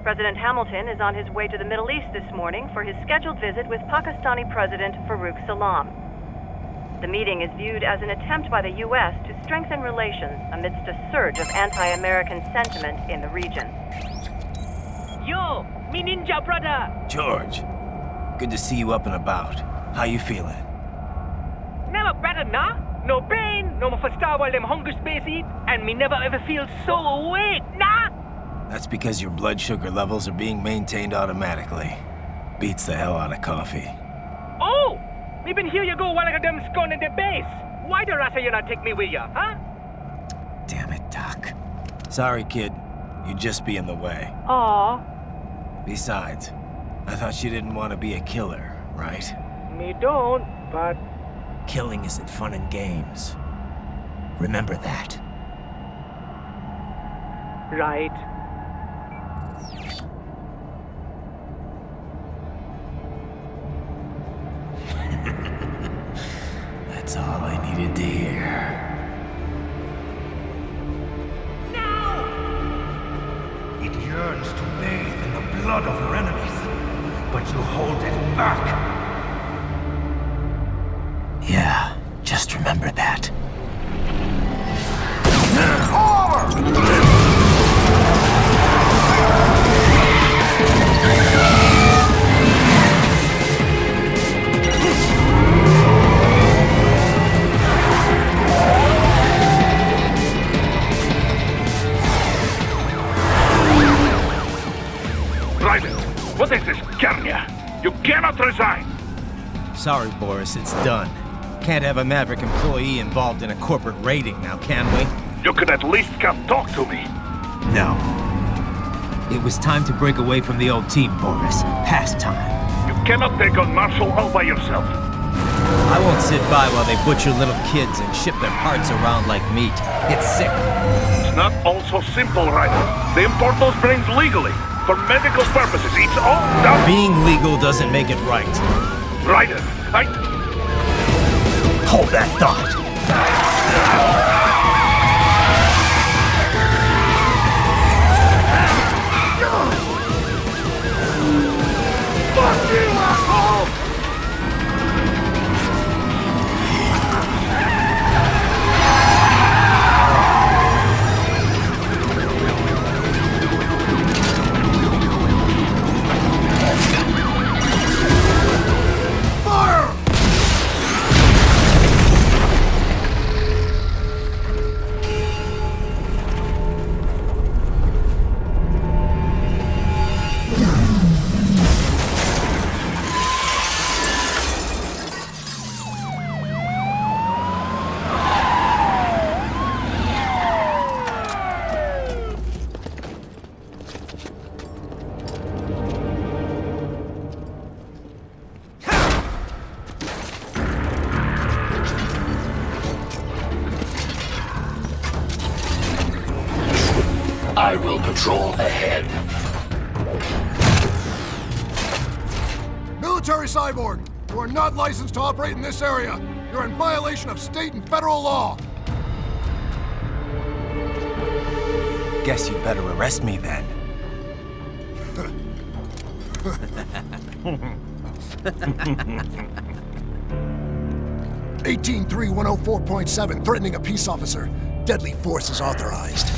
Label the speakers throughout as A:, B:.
A: President Hamilton is on his way to the Middle East this morning for his scheduled visit with Pakistani President Farooq Salam. The meeting is viewed as an attempt by the U.S. to strengthen relations amidst a surge of anti-American sentiment in the region.
B: Yo, me ninja brother!
C: George, good to see you up and about. How you feeling?
B: Never better, nah? No pain, no more fasta while them hunger space eat, and me never ever feel so awake, nah?
C: That's because your blood sugar levels are being maintained automatically. Beats the hell out of coffee.
B: Oh! Me been here you go while I got them scone in the base. Why the rasa you not take me with ya, huh?
C: Damn it, Doc. Sorry, kid. You'd just be in the way.
B: Aw.
C: Besides, I thought you didn't want to be a killer, right?
B: Me don't, but...
C: Killing isn't fun and games. Remember that.
B: Right.
C: That's all I needed to hear.
D: It yearns to bathe in the blood of your enemies, but you hold it back.
C: Yeah, just remember that.
D: What is this, Kenya? You cannot resign!
C: Sorry, Boris, it's done. Can't have a Maverick employee involved in a corporate raiding now, can we?
D: You could at least come talk to me.
C: No. It was time to break away from the old team, Boris. Past time.
D: You cannot take on Marshall all by yourself.
C: I won't sit by while they butcher little kids and ship their parts around like meat. It's sick.
D: It's not all so simple, Ryder. They import those brains legally. For medical purposes, it's all done.
C: Being legal doesn't make it right.
D: Ryder,
C: Hold that thought.
D: Fuck you, asshole!
E: I will patrol ahead.
F: Military cyborg! You are not licensed to operate in this area. You're in violation of state and federal law.
C: Guess you'd better arrest me then.
F: 183-104.7, threatening a peace officer. Deadly force is authorized.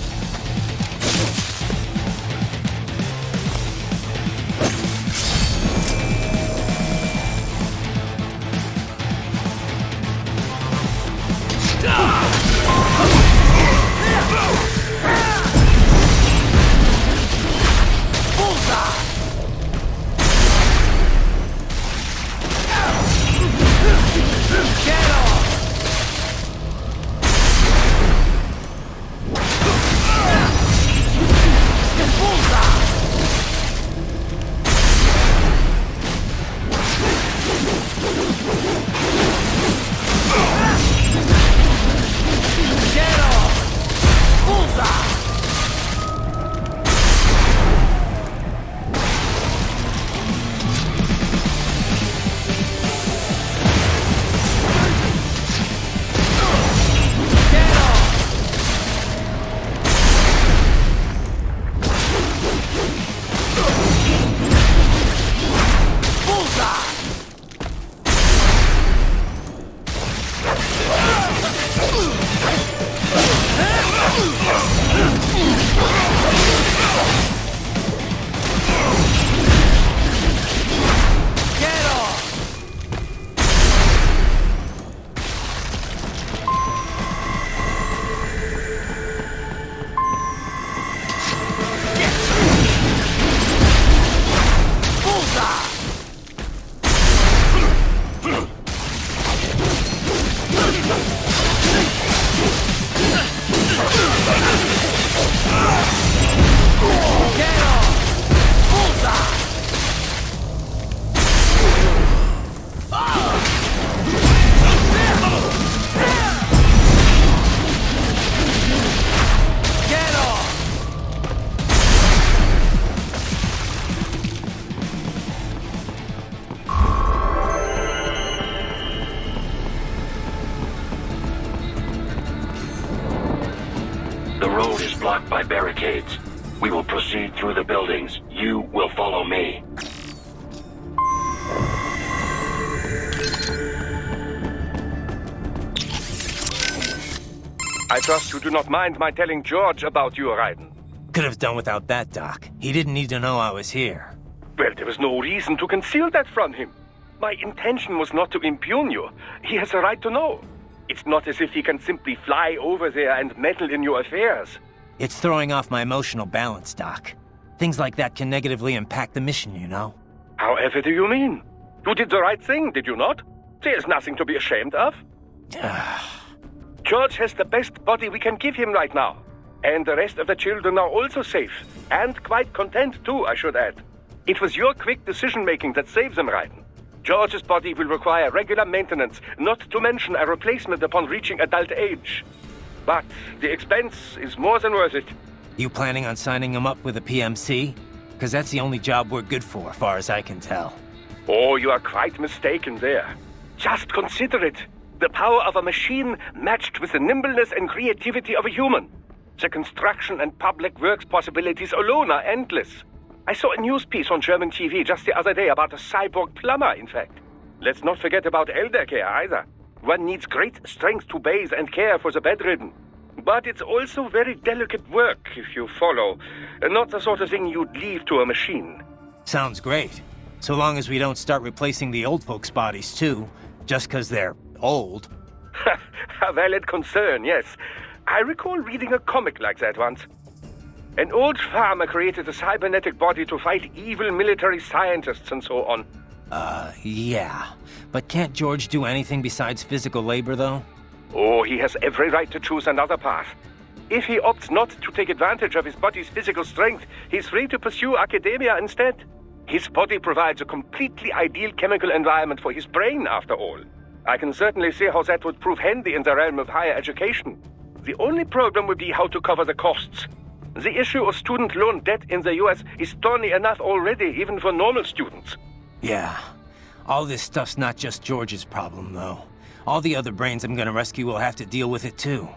E: barricades. We will proceed through the buildings. You will follow me.
G: I trust you do not mind my telling George about you, Raiden.
C: Could have done without that, Doc. He didn't need to know I was here.
G: Well, there was no reason to conceal that from him. My intention was not to impugn you. He has a right to know. It's not as if he can simply fly over there and meddle in your affairs.
C: It's throwing off my emotional balance, Doc. Things like that can negatively impact the mission, you know?
G: However do you mean? You did the right thing, did you not? There's nothing to be ashamed of. George has the best body we can give him right now. And the rest of the children are also safe. And quite content too, I should add. It was your quick decision-making that saves them, Raiden. George's body will require regular maintenance, not to mention a replacement upon reaching adult age. But the expense is more than worth it.
C: You planning on signing him up with a PMC? Because that's the only job we're good for, far as I can tell.
G: Oh, you are quite mistaken there. Just consider it. The power of a machine matched with the nimbleness and creativity of a human. The construction and public works possibilities alone are endless. I saw a news piece on German TV just the other day about a cyborg plumber, in fact. Let's not forget about elder care either. One needs great strength to bathe and care for the bedridden. But it's also very delicate work, if you follow. Not the sort of thing you'd leave to a machine.
C: Sounds great. So long as we don't start replacing the old folks' bodies too, just because they're old.
G: A valid concern, yes. I recall reading a comic like that once. An old farmer created a cybernetic body to fight evil military scientists and so on.
C: Yeah. But can't George do anything besides physical labor, though?
G: Oh, he has every right to choose another path. If he opts not to take advantage of his body's physical strength, he's free to pursue academia instead. His body provides a completely ideal chemical environment for his brain, after all. I can certainly see how that would prove handy in the realm of higher education. The only problem would be how to cover the costs. The issue of student loan debt in the US is thorny enough already, even for normal students.
C: Yeah. All this stuff's not just George's problem, though. All the other brains I'm gonna rescue will have to deal with it, too.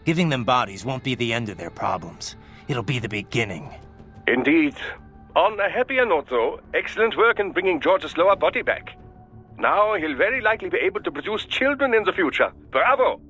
C: Giving them bodies won't be the end of their problems. It'll be the beginning.
G: Indeed. On a happier note, though, excellent work in bringing George's lower body back. Now he'll very likely be able to produce children in the future. Bravo!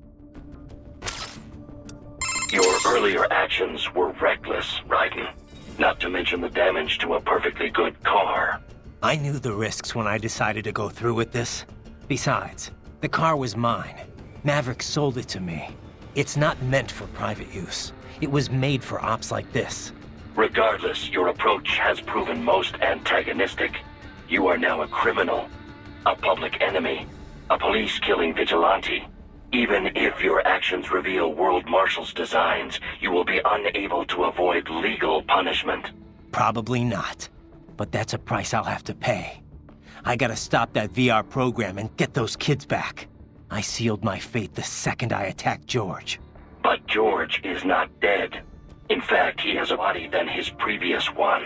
E: Your earlier actions were reckless, Raiden. Not to mention the damage to a perfectly good car.
C: I knew the risks when I decided to go through with this. Besides, the car was mine. Maverick sold it to me. It's not meant for private use. It was made for ops like this.
E: Regardless, your approach has proven most antagonistic. You are now a criminal, a public enemy, a police-killing vigilante. Even if your actions reveal World Marshal's designs, you will be unable to avoid legal punishment.
C: Probably not. But that's a price I'll have to pay. I gotta stop that VR program and get those kids back. I sealed my fate the second I attacked George.
E: But George is not dead. In fact, he has a body than his previous one.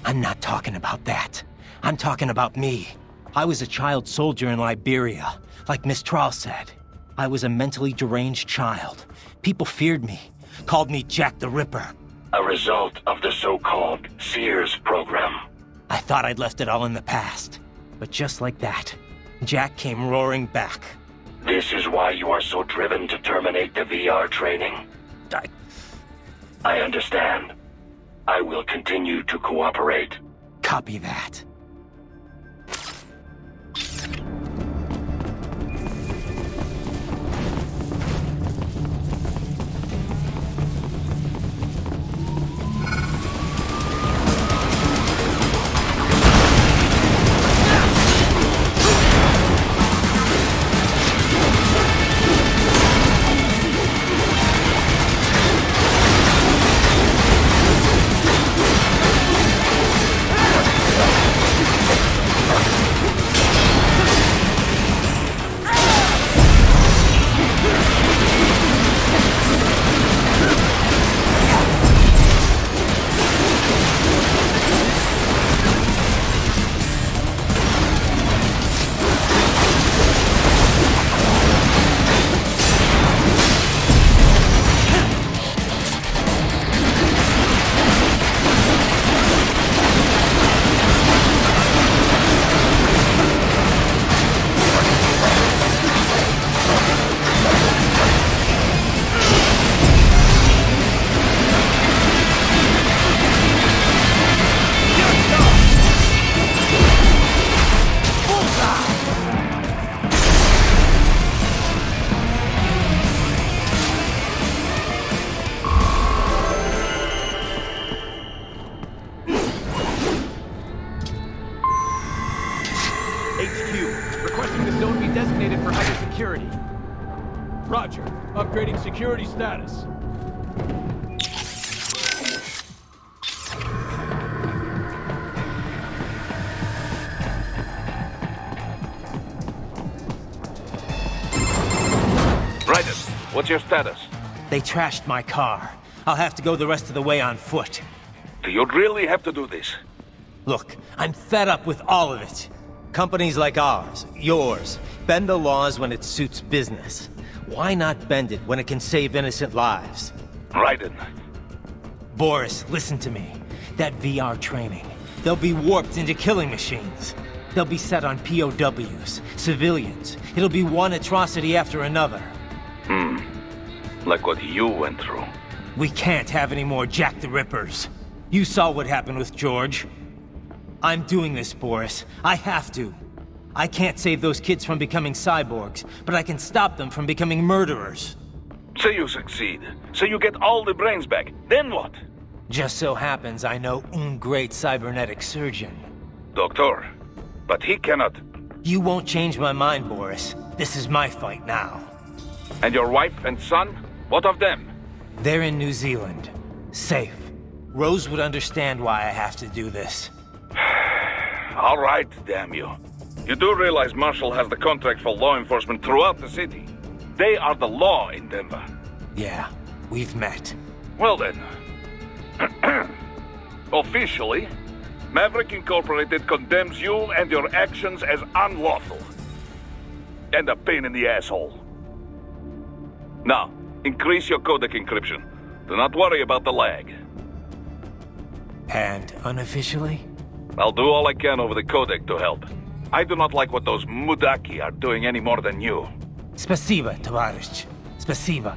C: I'm not talking about that. I'm talking about me. I was a child soldier in Liberia, like Miss Trawl said. I was a mentally deranged child. People feared me, called me Jack the Ripper.
E: A result of the so-called Sears program.
C: I thought I'd left it all in the past. But just like that, Jack came roaring back.
E: This is why you are so driven to terminate the VR training? I understand. I will continue to cooperate.
C: Copy that.
H: designated for higher security. Roger. Upgrading security status.
D: Raiden, what's your status?
C: They trashed my car. I'll have to go the rest of the way on foot.
D: Do you really have to do this?
C: Look, I'm fed up with all of it. Companies like ours, yours, bend the laws when it suits business. Why not bend it when it can save innocent lives?
D: Raiden.
C: Boris, listen to me. That VR training, they'll be warped into killing machines. They'll be set on POWs, civilians. It'll be one atrocity after another.
D: Like what you went through.
C: We can't have any more Jack the Rippers. You saw what happened with George. I'm doing this, Boris. I have to. I can't save those kids from becoming cyborgs, but I can stop them from becoming murderers.
D: Say you succeed. Say you get all the brains back. Then what?
C: Just so happens I know un great cybernetic surgeon.
D: Doctor. But he cannot.
C: You won't change my mind, Boris. This is my fight now.
D: And your wife and son? What of them?
C: They're in New Zealand. Safe. Rose would understand why I have to do this.
D: All right, damn you. You do realize Marshall has the contract for law enforcement throughout the city. They are the law in Denver.
C: Yeah, we've met.
D: Well then. Officially, Maverick Incorporated condemns you and your actions as unlawful. And a pain in the asshole. Now, increase your codec encryption. Do not worry about the lag.
C: And unofficially?
D: I'll do all I can over the codec to help. I do not like what those Mudaki are doing any more than you.
C: Spasiba, Tavarish. Spasiba.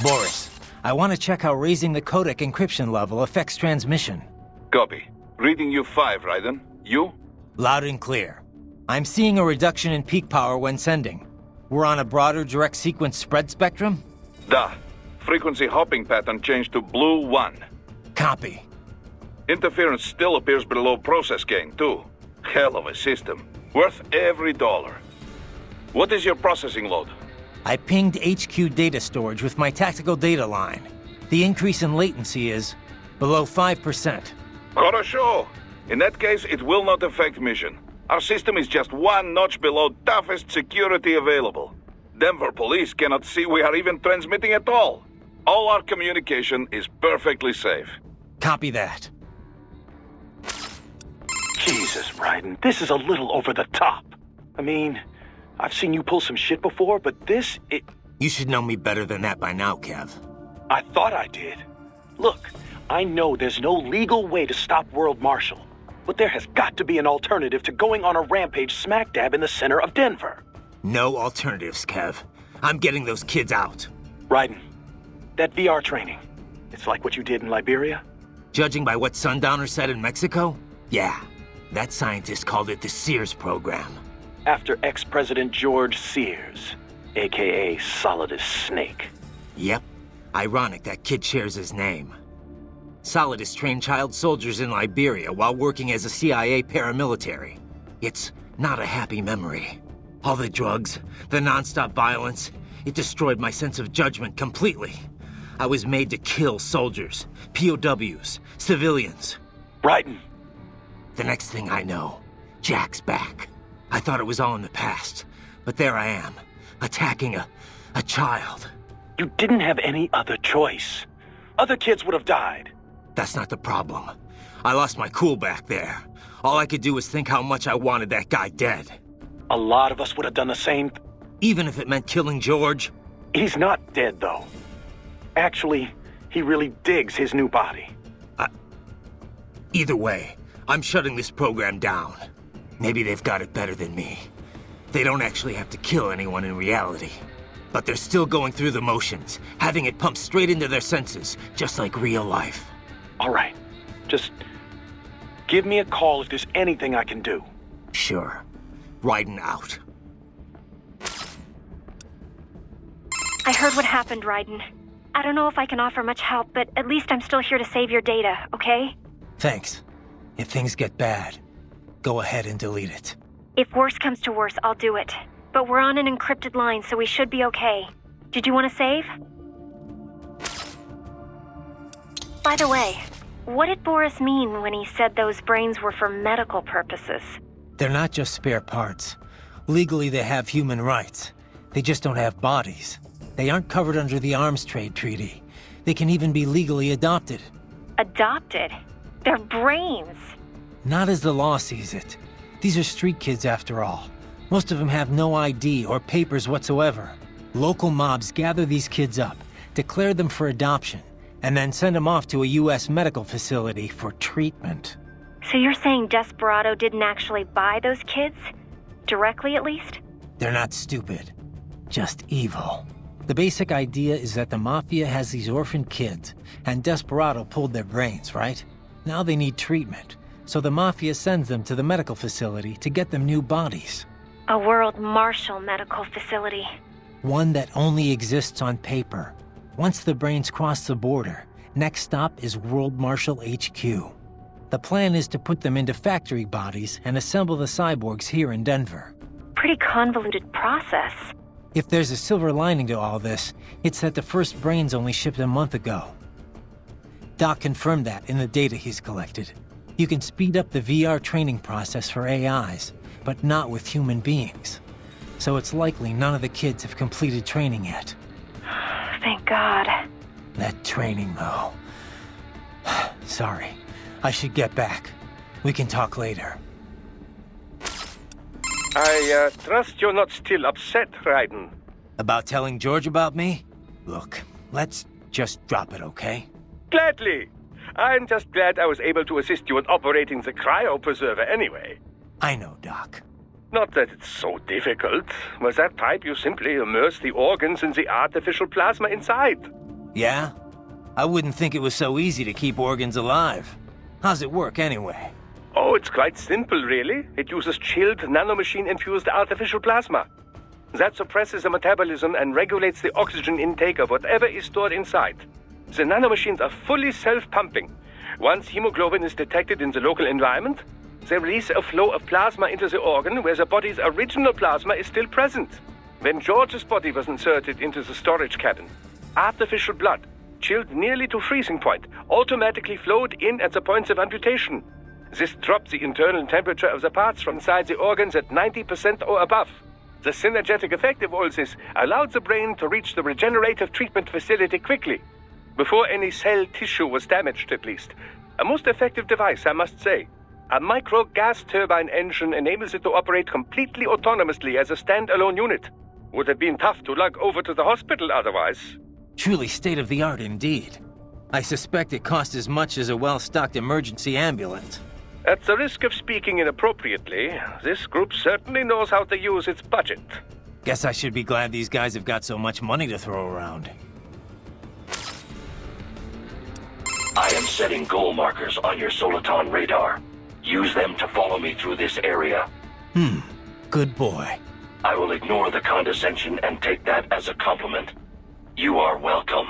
C: Boris, I want to check how raising the codec encryption level affects transmission.
D: Copy. Reading you 5, Raiden. You?
C: Loud and clear. I'm seeing a reduction in peak power when sending. We're on a broader direct sequence spread spectrum?
D: Da. Frequency hopping pattern changed to blue 1.
C: Copy.
D: Interference still appears below process gain, too. Hell of a system. Worth every dollar. What is your processing load?
C: I pinged HQ data storage with my tactical data line. The increase in latency is below 5%.
D: Хорошо. In that case, it will not affect mission. Our system is just one notch below toughest security available. Denver police cannot see we are even transmitting at all. All our communication is perfectly safe.
C: Copy that.
I: Jesus, Raiden, this is a little over the top. I mean, I've seen you pull some shit before, but it...
C: You should know me better than that by now, Kev.
I: I thought I did. Look, I know there's no legal way to stop World Marshal, but there has got to be an alternative to going on a rampage smack dab in the center of Denver.
C: No alternatives, Kev. I'm getting those kids out.
I: Raiden, that VR training, it's like what you did in Liberia?
C: Judging by what Sundowner said in Mexico? Yeah. That scientist called it the Sears program.
I: After ex-President George Sears, a.k.a. Solidus Snake.
C: Yep. Ironic that kid shares his name. Solidus trained child soldiers in Liberia while working as a CIA paramilitary. It's not a happy memory. All the drugs, the non-stop violence, it destroyed my sense of judgment completely. I was made to kill soldiers, POWs, civilians.
I: Raiden.
C: The next thing I know, Jack's back. I thought it was all in the past, but there I am, attacking a child.
I: You didn't have any other choice. Other kids would have died.
C: That's not the problem. I lost my cool back there. All I could do was think how much I wanted that guy dead.
I: A lot of us would have done the same.
C: Even if it meant killing George?
I: He's not dead, though. Actually, he really digs his new body.
C: Either way, I'm shutting this program down. Maybe they've got it better than me. They don't actually have to kill anyone in reality. But they're still going through the motions, having it pumped straight into their senses, just like real life.
I: All right. Just give me a call if there's anything I can do.
C: Sure. Raiden out.
J: I heard what happened, Raiden. I don't know if I can offer much help, but at least I'm still here to save your data, okay?
C: Thanks. If things get bad, go ahead and delete it.
J: If worse comes to worse, I'll do it. But we're on an encrypted line, so we should be okay. Did you want to save? By the way, what did Boris mean when he said those brains were for medical purposes?
C: They're not just spare parts. Legally, they have human rights. They just don't have bodies. They aren't covered under the Arms Trade Treaty. They can even be legally adopted.
J: Adopted? They're brains.
C: Not as the law sees it. These are street kids after all. Most of them have no ID or papers whatsoever. Local mobs gather these kids up, declare them for adoption, and then send them off to a U.S. medical facility for treatment.
J: So you're saying Desperado didn't actually buy those kids? Directly, at least?
C: They're not stupid. Just evil. The basic idea is that the Mafia has these orphaned kids, and Desperado pulled their brains, right? Now they need treatment, so the Mafia sends them to the medical facility to get them new bodies.
J: A World Marshal medical facility.
C: One that only exists on paper. Once the brains cross the border, next stop is World Marshal HQ. The plan is to put them into factory bodies and assemble the cyborgs here in Denver.
J: Pretty convoluted process.
C: If there's a silver lining to all this, it's that the first brains only shipped a month ago. Doc confirmed that in the data he's collected. You can speed up the VR training process for AIs, but not with human beings. So it's likely none of the kids have completed training yet.
J: Thank God.
C: That training, though. Sorry. I should get back. We can talk later.
G: I trust you're not still upset, Raiden.
C: About telling George about me? Look, let's just drop it, okay?
G: Gladly. I'm just glad I was able to assist you in operating the cryopreserver anyway.
C: I know, Doc.
G: Not that it's so difficult. With that pipe, you simply immerse the organs in the artificial plasma inside.
C: Yeah? I wouldn't think it was so easy to keep organs alive. How's it work, anyway?
G: Oh, it's quite simple, really. It uses chilled nanomachine-infused artificial plasma. That suppresses the metabolism and regulates the oxygen intake of whatever is stored inside. The nanomachines are fully self-pumping. Once hemoglobin is detected in the local environment, they release a flow of plasma into the organ where the body's original plasma is still present. When George's body was inserted into the storage cabin, artificial blood, chilled nearly to freezing point, automatically flowed in at the points of amputation. This dropped the internal temperature of the parts from inside the organs at 90% or above. The synergetic effect of all this allowed the brain to reach the regenerative treatment facility quickly, before any cell tissue was damaged at least. A most effective device, I must say. A micro gas turbine engine enables it to operate completely autonomously as a standalone unit. Would have been tough to lug over to the hospital otherwise.
C: Truly state-of-the-art indeed. I suspect it cost as much as a well-stocked emergency ambulance.
G: At the risk of speaking inappropriately, this group certainly knows how to use its budget.
C: Guess I should be glad these guys have got so much money to throw around.
E: I am setting goal markers on your Soliton radar. Use them to follow me through this area.
C: Good boy.
E: I will ignore the condescension and take that as a compliment. You are welcome.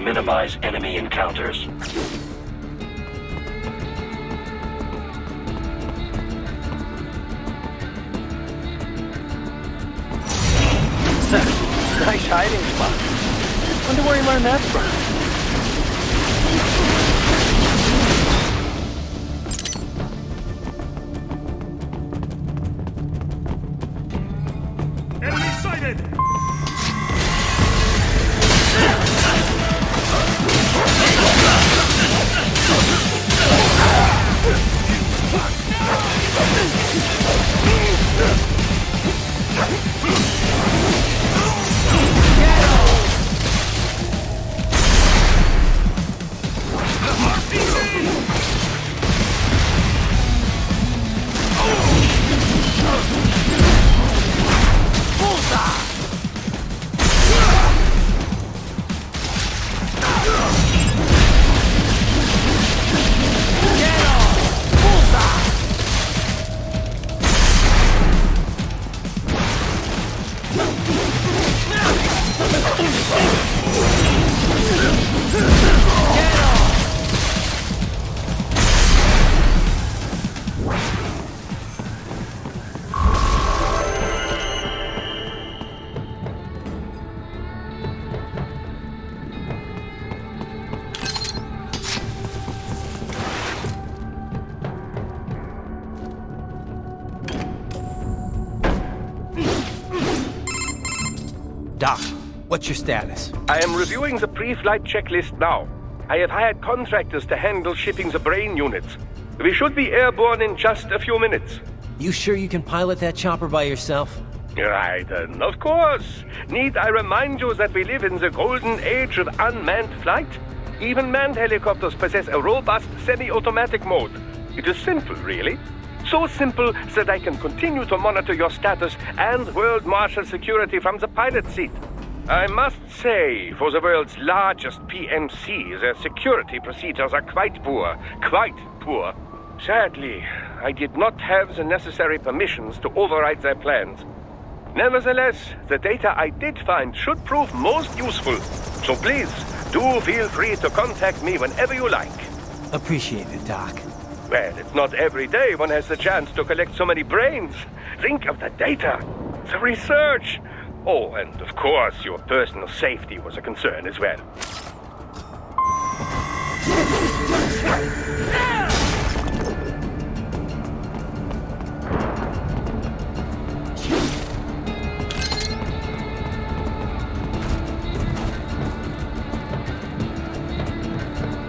E: minimize enemy encounters.
I: Nice hiding spot. Wonder where he learned that from.
F: Enemy sighted!
C: Doc, what's your status?
G: I am reviewing the pre-flight checklist now. I have hired contractors to handle shipping the brain units. We should be airborne in just a few minutes.
C: You sure you can pilot that chopper by yourself?
G: Right, of course. Need I remind you that we live in the golden age of unmanned flight? Even manned helicopters possess a robust semi-automatic mode. It is simple, really. So simple that I can continue to monitor your status and world marshal security from the pilot seat. I must say, for the world's largest PMC, their security procedures are quite poor. Quite poor. Sadly, I did not have the necessary permissions to override their plans. Nevertheless, the data I did find should prove most useful. So please, do feel free to contact me whenever you like.
C: Appreciate it, Doc.
G: Well, it's not every day one has the chance to collect so many brains. Think of the data, the research. Oh, and of course, your personal safety was a concern as well.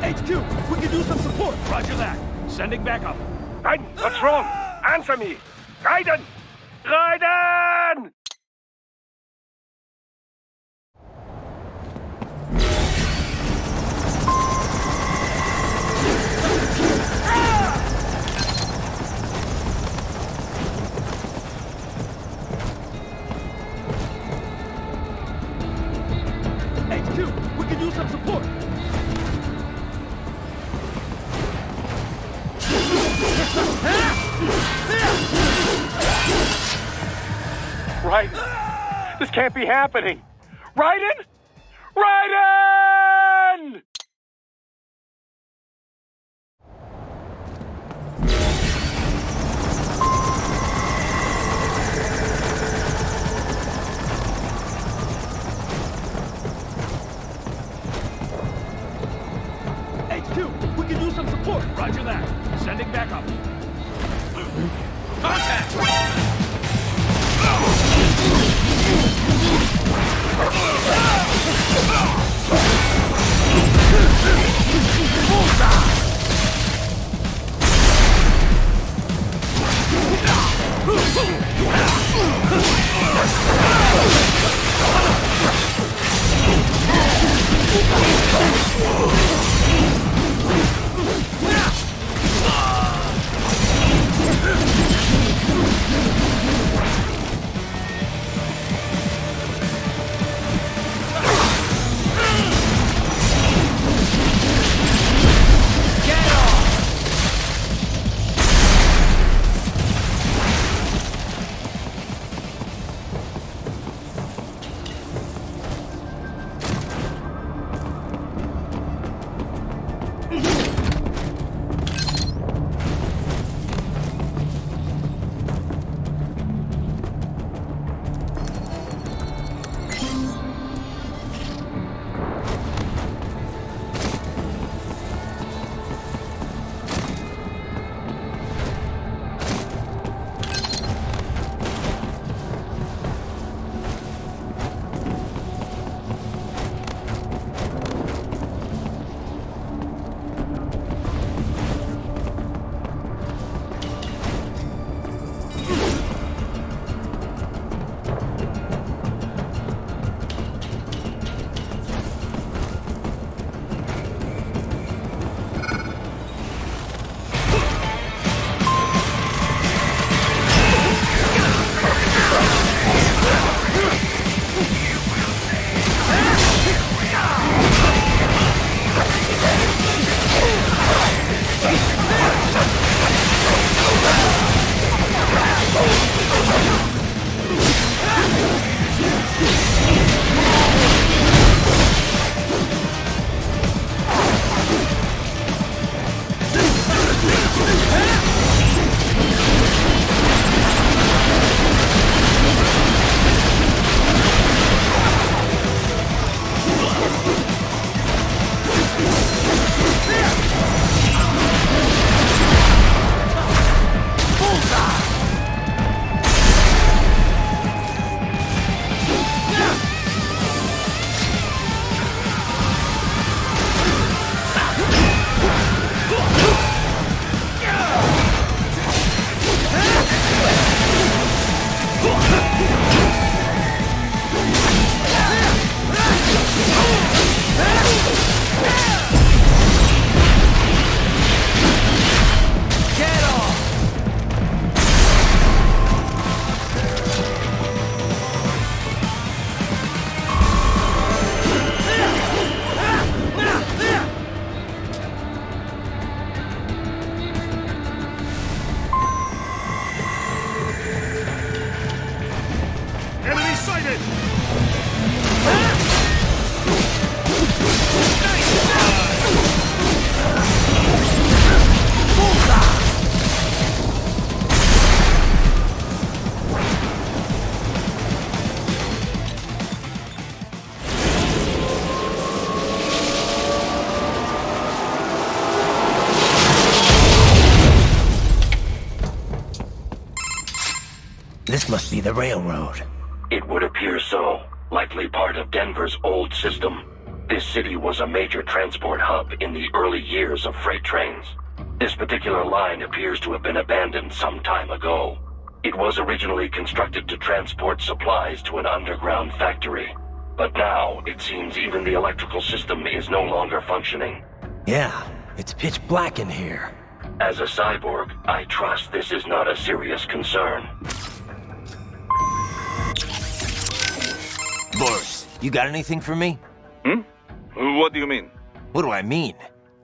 H: HQ, we can use some support. Roger that. Sending backup.
G: Raiden, what's wrong? Answer me! Raiden! Raiden!
H: HQ, we can use some support.
G: Raiden! This can't be happening! Raiden! Raiden!
H: HQ, we can use some support. Roger that. Sending backup. Contact!
C: This must be the railroad.
E: It would appear so. Likely part of Denver's old system. This city was a major transport hub in the early years of freight trains. This particular line appears to have been abandoned some time ago. It was originally constructed to transport supplies to an underground factory. But now, it seems even the electrical system is no longer functioning.
C: Yeah, it's pitch black in here.
E: As a cyborg, I trust this is not a serious concern.
C: Boris, you got anything for me?
D: What do you mean?
C: What do I mean?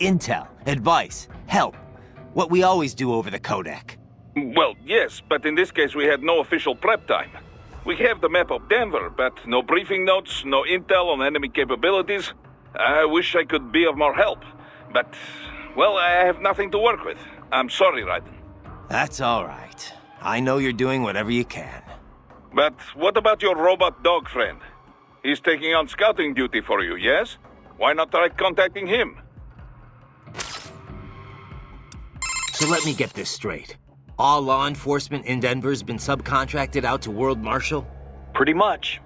C: Intel, advice, help. What we always do over the codec.
D: Well, yes, but in this case we had no official prep time. We have the map of Denver, but no briefing notes, no intel on enemy capabilities. I wish I could be of more help, but, well, I have nothing to work with. I'm sorry, Raiden.
C: That's all right. I know you're doing whatever you can.
D: But what about your robot dog friend? He's taking on scouting duty for you, yes? Why not try contacting him?
C: So let me get this straight. All law enforcement in Denver's been subcontracted out to World Marshal?
I: Pretty much.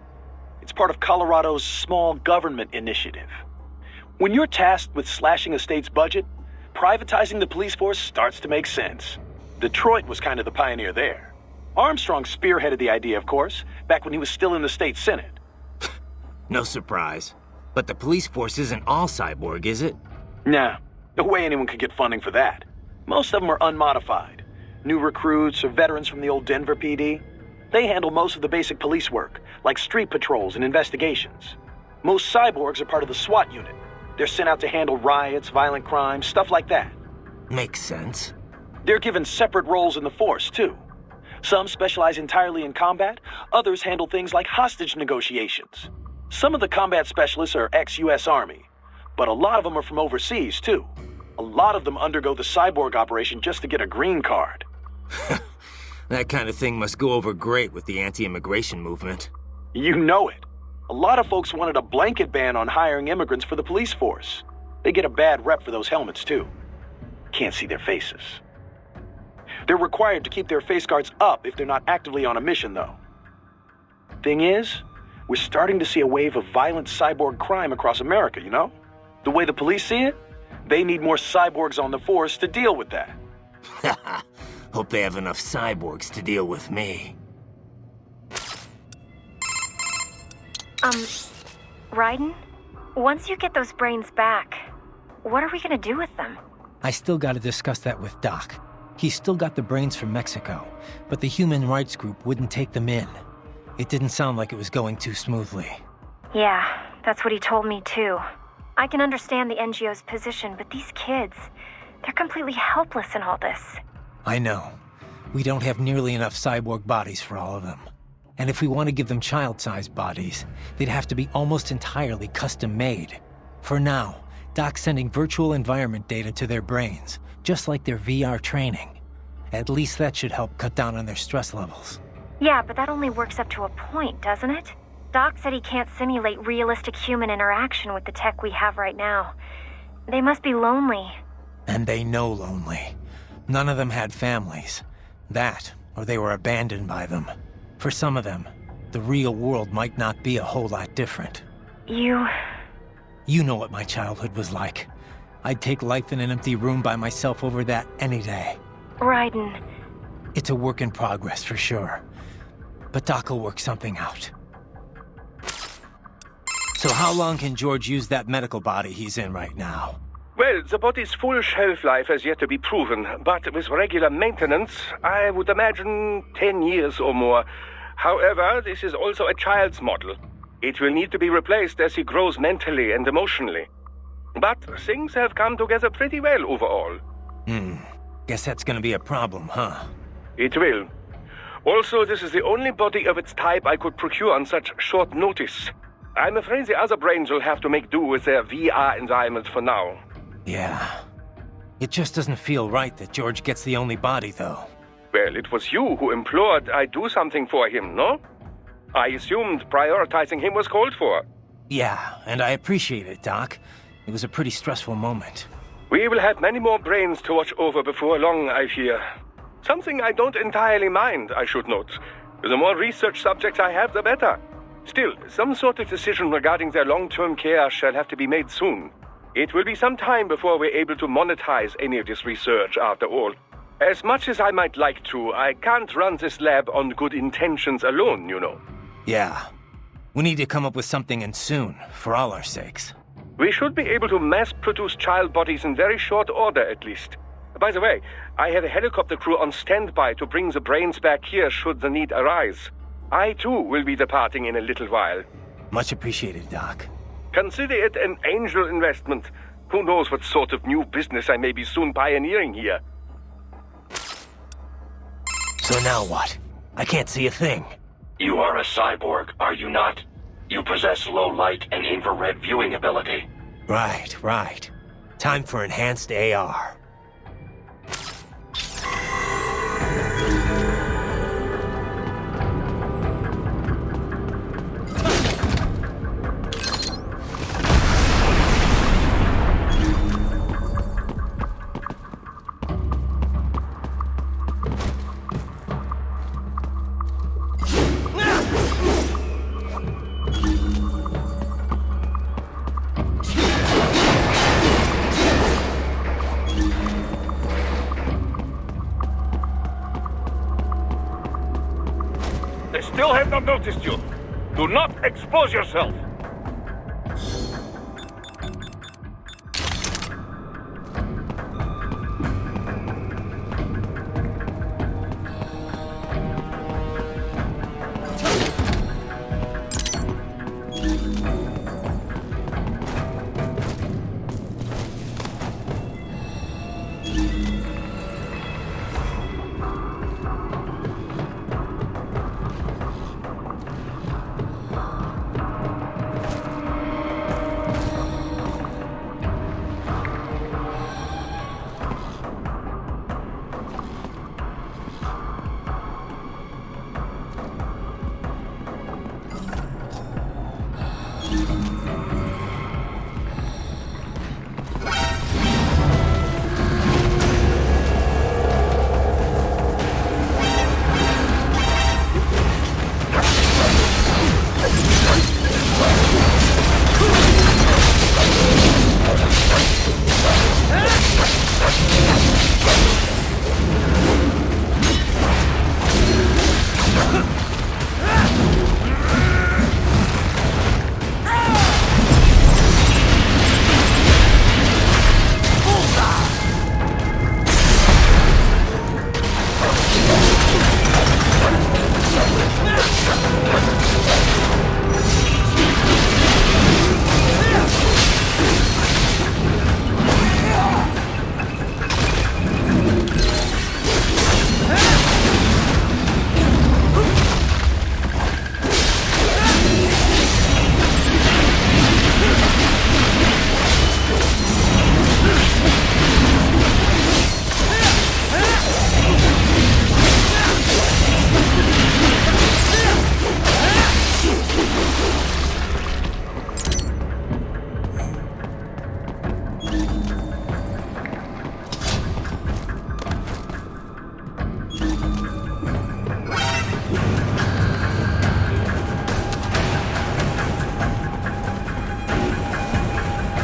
I: It's part of Colorado's small government initiative. When you're tasked with slashing a state's budget, privatizing the police force starts to make sense. Detroit was kind of the pioneer there. Armstrong spearheaded the idea, of course, back when he was still in the state senate.
C: No surprise. But the police force isn't all cyborg, is it?
I: Nah, no way anyone could get funding for that. Most of them are unmodified. New recruits or veterans from the old Denver PD. They handle most of the basic police work, like street patrols and investigations. Most cyborgs are part of the SWAT unit. They're sent out to handle riots, violent crimes, stuff like that.
C: Makes sense.
I: They're given separate roles in the force, too. Some specialize entirely in combat, others handle things like hostage negotiations. Some of the combat specialists are ex-US Army, but a lot of them are from overseas, too. A lot of them undergo the cyborg operation just to get a green card.
C: That kind of thing must go over great with the anti-immigration movement.
I: You know it. A lot of folks wanted a blanket ban on hiring immigrants for the police force. They get a bad rep for those helmets, too. Can't see their faces. They're required to keep their face guards up if they're not actively on a mission, though. Thing is, we're starting to see a wave of violent cyborg crime across America, you know? The way the police see it, they need more cyborgs on the force to deal with that.
C: Hope they have enough cyborgs to deal with me.
J: Raiden? Once you get those brains back, what are we gonna do with them?
C: I still gotta discuss that with Doc. He's still got the brains from Mexico, but the human rights group wouldn't take them in. It didn't sound like it was going too smoothly.
J: Yeah, that's what he told me too. I can understand the NGO's position, but these kids, they're completely helpless in all this.
C: I know. We don't have nearly enough cyborg bodies for all of them. And if we want to give them child-sized bodies, they'd have to be almost entirely custom-made. For now, Doc's sending virtual environment data to their brains, just like their VR training. At least that should help cut down on their stress levels.
J: Yeah, but that only works up to a point, doesn't it? Doc said he can't simulate realistic human interaction with the tech we have right now. They must be lonely.
C: And they know lonely. None of them had families. That, or they were abandoned by them. For some of them, the real world might not be a whole lot different.
J: You
C: know what my childhood was like. I'd take life in an empty room by myself over that any day.
J: Raiden.
C: It's a work in progress for sure. But Doc will work something out. So how long can George use that medical body he's in right now?
G: Well, the body's full shelf life has yet to be proven, but with regular maintenance, I would imagine 10 years or more. However, this is also a child's model. It will need to be replaced as he grows mentally and emotionally. But things have come together pretty well overall.
C: Guess that's gonna be a problem, huh?
G: It will. Also, this is the only body of its type I could procure on such short notice. I'm afraid the other brains will have to make do with their VR environment for now.
C: Yeah. It just doesn't feel right that George gets the only body, though.
G: Well, it was you who implored I do something for him, no? I assumed prioritizing him was called for.
C: Yeah, and I appreciate it, Doc. It was a pretty stressful moment.
G: We will have many more brains to watch over before long, I fear. Something I don't entirely mind, I should note. The more research subjects I have, the better. Still, some sort of decision regarding their long-term care shall have to be made soon. It will be some time before we're able to monetize any of this research, after all. As much as I might like to, I can't run this lab on good intentions alone, you know.
C: Yeah. We need to come up with something, and soon, for all our sakes.
G: We should be able to mass-produce child bodies in very short order, at least. By the way, I have a helicopter crew on standby to bring the brains back here should the need arise. I, too, will be departing in a little while.
C: Much appreciated, Doc.
G: Consider it an angel investment. Who knows what sort of new business I may be soon pioneering here.
C: So now what? I can't see a thing.
E: You are a cyborg, are you not? You possess low light and infrared viewing ability.
C: Right. Time for enhanced AR.
D: They still have not noticed you. Do not expose yourself.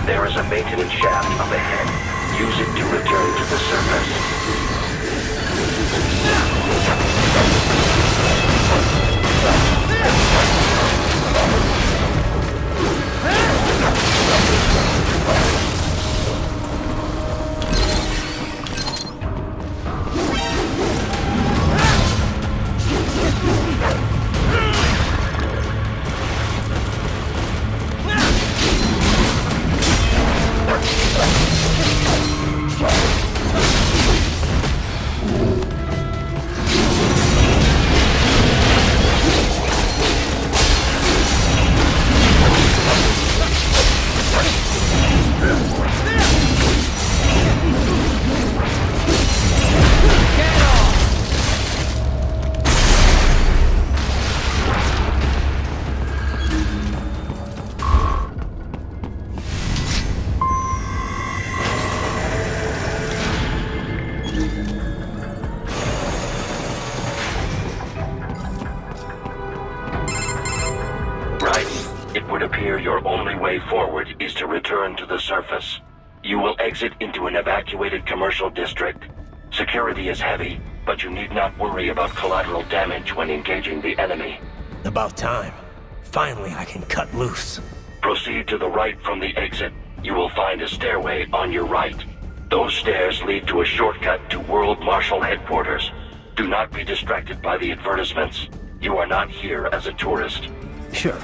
E: There is a maintenance shaft up ahead. Use it to return to the surface. way forward is to return to the surface. You will exit into an evacuated commercial district. Security is heavy, but you need not worry about collateral damage when engaging the enemy.
C: About time. Finally, I can cut loose.
E: Proceed to the right from the exit. You will find a stairway on your right. Those stairs lead to a shortcut to World Marshal Headquarters. Do not be distracted by the advertisements. You are not here as a tourist.
C: Sure.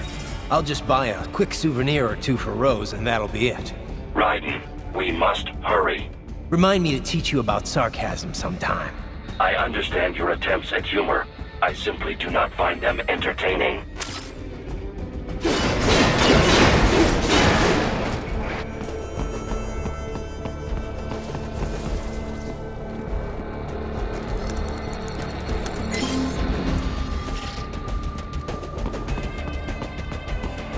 C: I'll just buy a quick souvenir or two for Rose, and that'll be it.
E: Raiden, we must hurry.
C: Remind me to teach you about sarcasm sometime.
E: I understand your attempts at humor. I simply do not find them entertaining.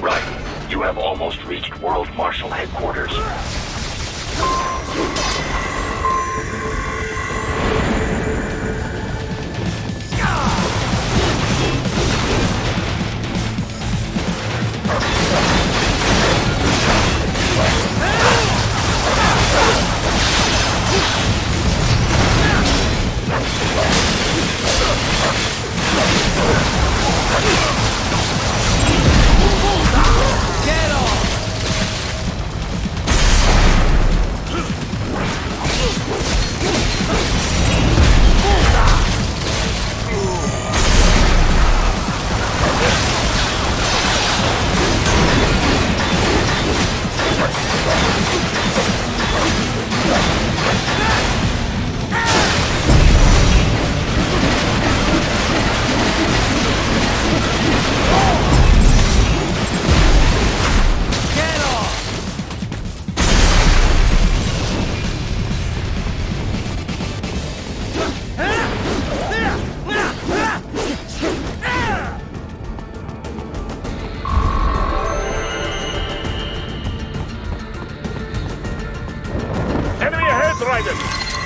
E: Right, you have almost reached World Marshal Headquarters.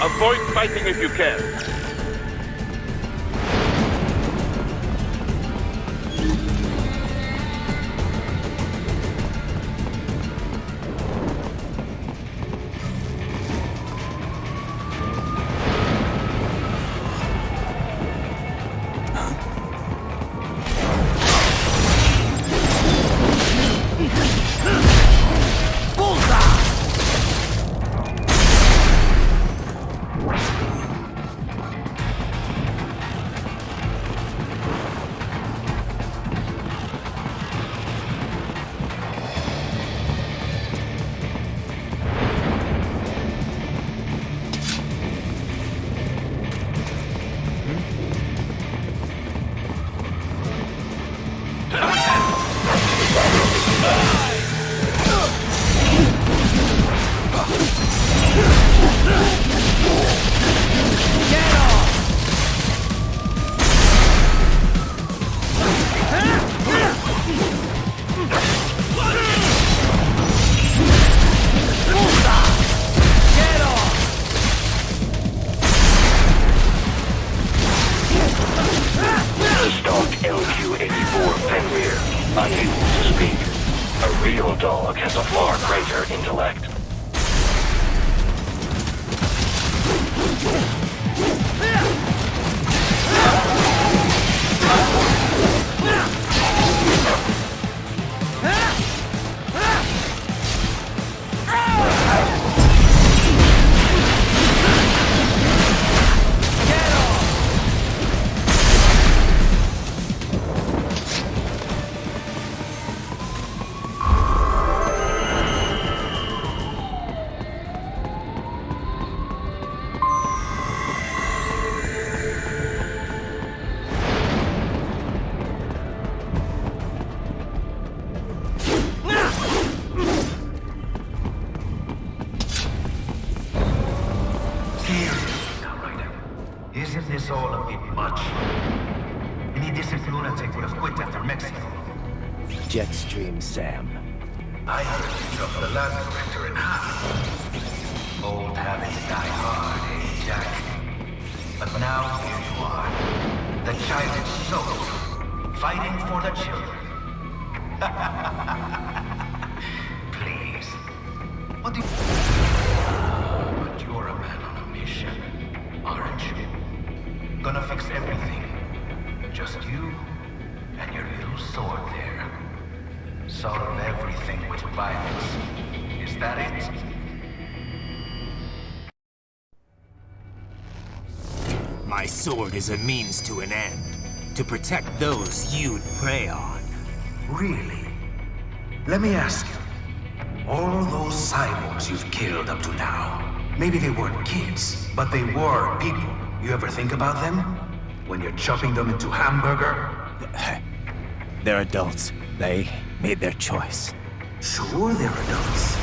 H: Avoid fighting if you can.
K: Isn't this all a bit much? Any decent lunatic would have quit after Mexico.
C: Jetstream, Sam.
K: I heard you dropped the land director in half. Old habits die hard, eh, Jack? But now here you are. The child's soul, fighting for the children. eyes. Is that it?
C: My sword is a means to an end, to protect those you'd prey on.
K: Really? Let me ask you. All those cyborgs you've killed up to now, maybe they weren't kids, but they were people. You ever think about them? When you're chopping them into hamburger?
C: They're adults. They made their choice.
K: Sure they're adults.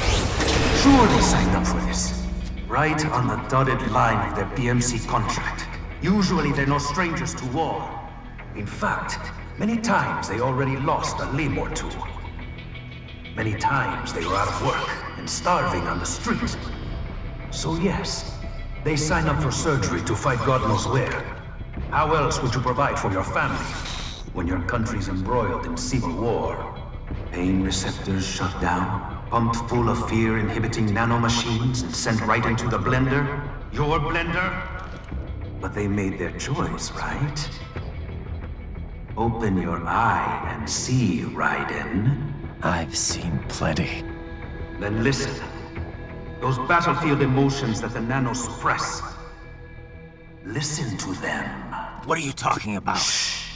K: Sure they signed up for this. Right on the dotted line of their BMC contract. Usually they're no strangers to war. In fact, many times they already lost a limb or two. Many times they were out of work and starving on the street. So yes, they sign up for surgery to fight God knows where. How else would you provide for your family when your country's embroiled in civil war? Pain receptors shut down, pumped full of fear-inhibiting nanomachines and sent right into the blender? Your blender? But they made their choice, right? Open your eye and see, Raiden.
C: I've seen plenty.
K: Then listen. Those battlefield emotions that the nanos suppress. Listen to them.
C: What are you talking about?
K: Shh.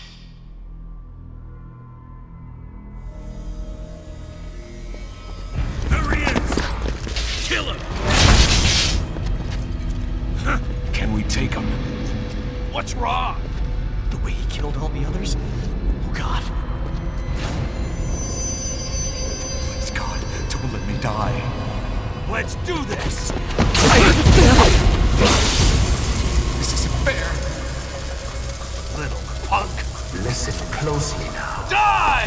C: There he is! Kill him!
H: Can we take him?
C: What's wrong? The way he killed all the others? Oh God.
H: Please, God, don't let me die.
C: Let's do this!
H: This isn't fair.
C: Little punk!
K: Listen closely now.
C: Die!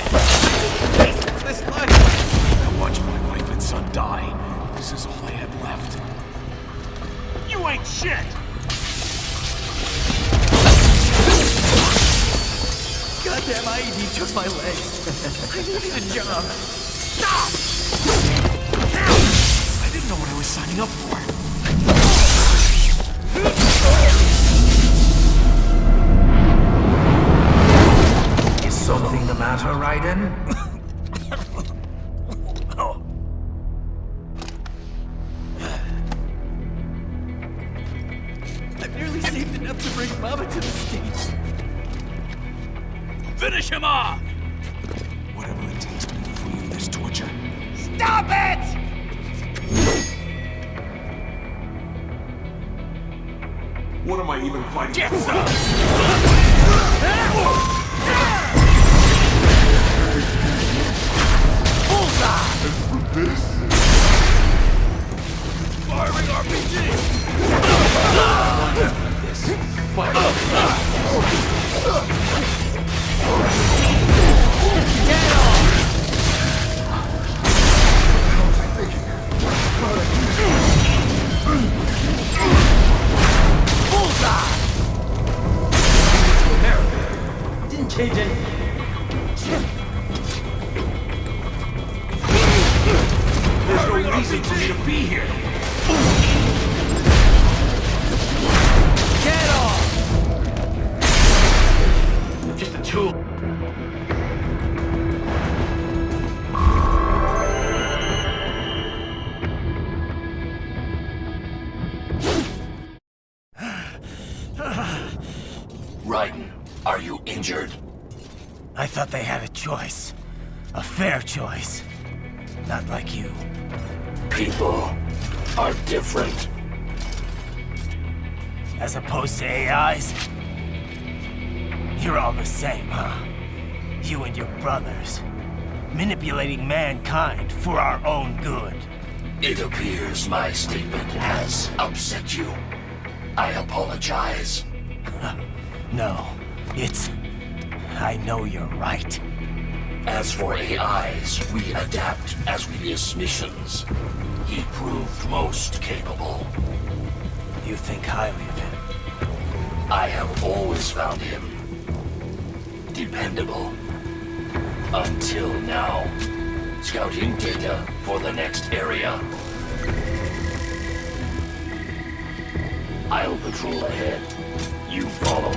H: This life! I watched my wife and son die. This is all I had left.
C: You ain't shit!
H: Goddamn IED took my leg. I needed a job.
C: Stop!
H: I didn't know what I was signing up for.
K: Is something the matter, Raiden?
H: I barely saved enough to bring Mama to the States.
C: Finish him off!
H: Whatever it takes to be free of this torture.
C: Stop it!
H: What am I even fighting
C: Get
H: for?
C: some! Bullseye! Firing RPG! Get on! Bullseye!
B: Didn't change anything.
C: There's no reason for me to be here. Get off!
B: Just a tool.
E: Raiden, are you injured?
C: I thought they had a choice. A fair choice. Not like you.
E: People are different.
C: As opposed to AIs? You're all the same, huh? You and your brothers. Manipulating mankind for our own good.
E: It appears my statement has upset you. I apologize.
C: No, it's... I know you're right.
E: As for AIs, we adapt as we miss missions. He proved most capable.
C: You think highly of him.
E: I have always found him dependable. Until now. Scouting data for the next area. I'll patrol ahead. You follow.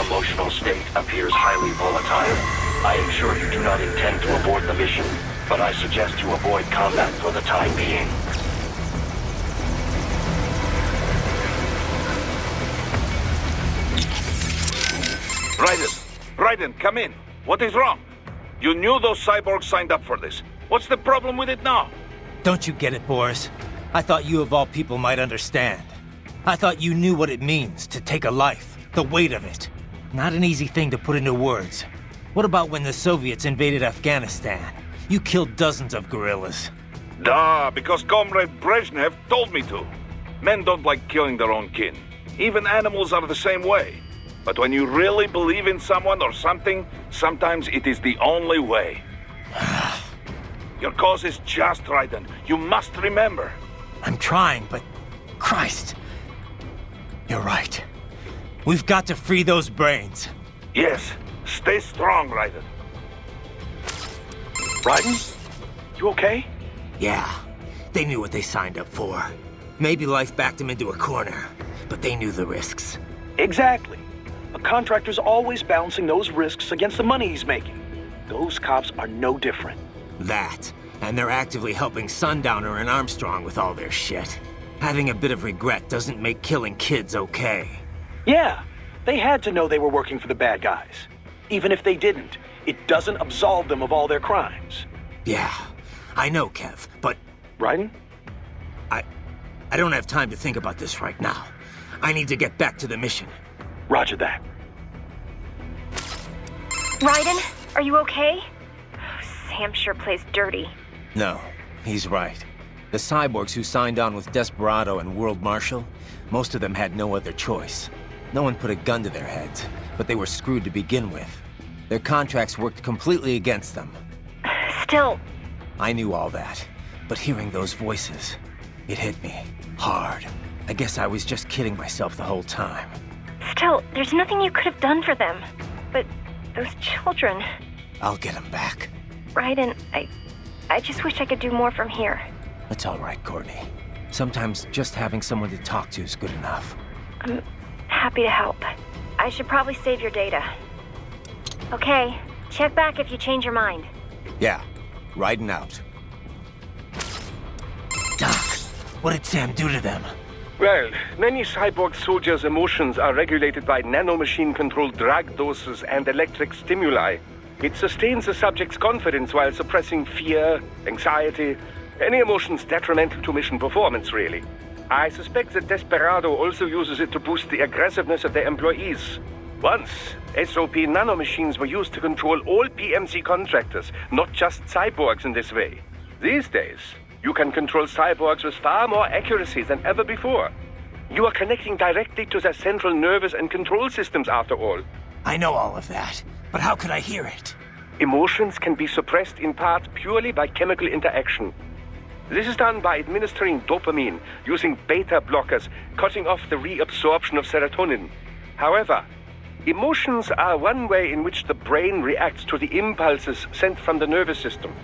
E: emotional state appears highly volatile. I am sure you do not intend to abort the mission, but I suggest you avoid combat for the time being.
D: Raiden, come in. What is wrong? You knew those cyborgs signed up for this. What's the problem with it now?
C: Don't you get it, Boris? I thought you of all people might understand. I thought you knew what it means to take a life, the weight of it. Not an easy thing to put into words. What about when the Soviets invaded Afghanistan? You killed dozens of guerrillas.
D: Duh, because Comrade Brezhnev told me to. Men don't like killing their own kin. Even animals are the same way. But when you really believe in someone or something, sometimes it is the only way. Your cause is just, Raiden. You must remember.
C: I'm trying, but... Christ. You're right. We've got to free those brains.
D: Yes. Stay strong, Raiden.
I: Raiden? You okay?
C: Yeah. They knew what they signed up for. Maybe life backed them into a corner, but they knew the risks.
I: Exactly. A contractor's always balancing those risks against the money he's making. Those cops are no different.
C: That, and they're actively helping Sundowner and Armstrong with all their shit. Having a bit of regret doesn't make killing kids okay.
I: Yeah, they had to know they were working for the bad guys. Even if they didn't, it doesn't absolve them of all their crimes.
C: Yeah, I know, Kev, but...
I: Raiden?
C: I don't have time to think about this right now. I need to get back to the mission.
I: Roger that.
J: Raiden, are you okay? Sam sure plays dirty.
C: No, he's right. The cyborgs who signed on with Desperado and World Marshal, most of them had no other choice. No one put a gun to their heads, but they were screwed to begin with. Their contracts worked completely against them.
J: Still...
C: I knew all that, but hearing those voices, it hit me hard. I guess I was just kidding myself the whole time.
J: Still, there's nothing you could have done for them. But those children...
C: I'll get them back.
J: Raiden, I just wish I could do more from here.
C: It's all right, Courtney. Sometimes just having someone to talk to is good enough.
J: I'm happy to help. I should probably save your data. Okay, check back if you change your mind.
C: Yeah, Raiden out. Doc, what did Sam do to them?
G: Well, many cyborg soldiers' emotions are regulated by nanomachine-controlled drug doses and electric stimuli. It sustains the subject's confidence while suppressing fear, anxiety, any emotions detrimental to mission performance, really. I suspect that Desperado also uses it to boost the aggressiveness of their employees. Once, SOP nanomachines were used to control all PMC contractors, not just cyborgs in this way. These days, you can control cyborgs with far more accuracy than ever before. You are connecting directly to their central nervous and control systems, after all.
C: I know all of that, but how could I hear it?
G: Emotions can be suppressed in part purely by chemical interaction. This is done by administering dopamine, using beta blockers, cutting off the reabsorption of serotonin. However, emotions are one way in which the brain reacts to the impulses sent from the nervous system.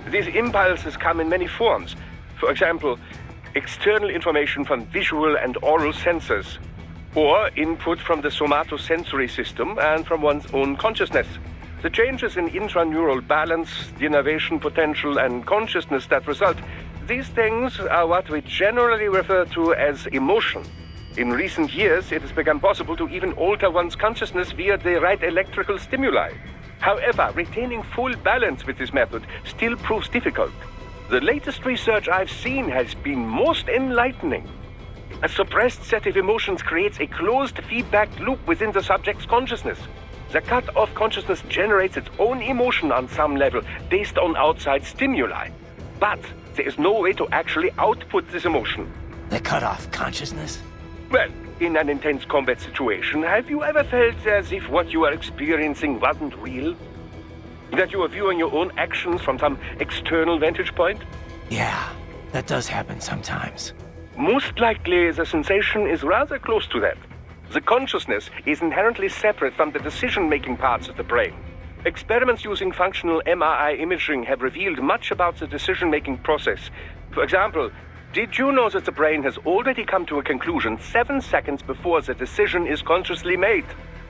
G: These impulses come in many forms. For example, external information from visual and oral sensors, or input from the somatosensory system and from one's own consciousness. The changes in intraneural balance, the innervation potential, and consciousness that result, these things are what we generally refer to as emotion. In recent years, it has become possible to even alter one's consciousness via the right electrical stimuli. However, retaining full balance with this method still proves difficult. The latest research I've seen has been most enlightening. A suppressed set of emotions creates a closed feedback loop within the subject's consciousness. The cut-off consciousness generates its own emotion on some level based on outside stimuli. But there is no way to actually output this emotion.
C: The cut-off consciousness?
G: Well, in an intense combat situation, have you ever felt as if what you are experiencing wasn't real? That you are viewing your own actions from some external vantage point?
C: Yeah, that does happen sometimes.
G: Most likely, the sensation is rather close to that. The consciousness is inherently separate from the decision-making parts of the brain. Experiments using functional MRI imaging have revealed much about the decision-making process. For example, did you know that the brain has already come to a conclusion 7 seconds before the decision is consciously made?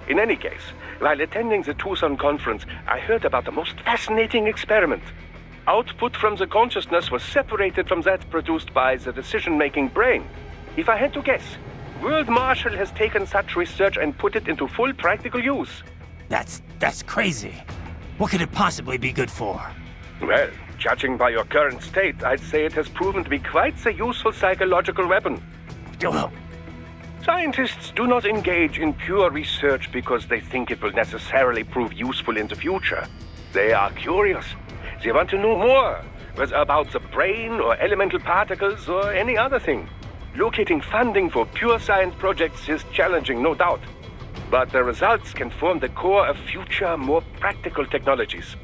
G: In any case, while attending the Tucson conference, I heard about the most fascinating experiment. Output from the consciousness was separated from that produced by the decision-making brain. If I had to guess, World Marshal has taken such research and put it into full practical use.
C: That's crazy. What could it possibly be good for?
G: Well, judging by your current state, I'd say it has proven to be quite the useful psychological weapon.
C: Well,
G: Scientists do not engage in pure research because they think it will necessarily prove useful in the future. They are curious. They want to know more, whether about the brain or elemental particles or any other thing. Locating funding for pure science projects is challenging, no doubt. But the results can form the core of future, more practical technologies.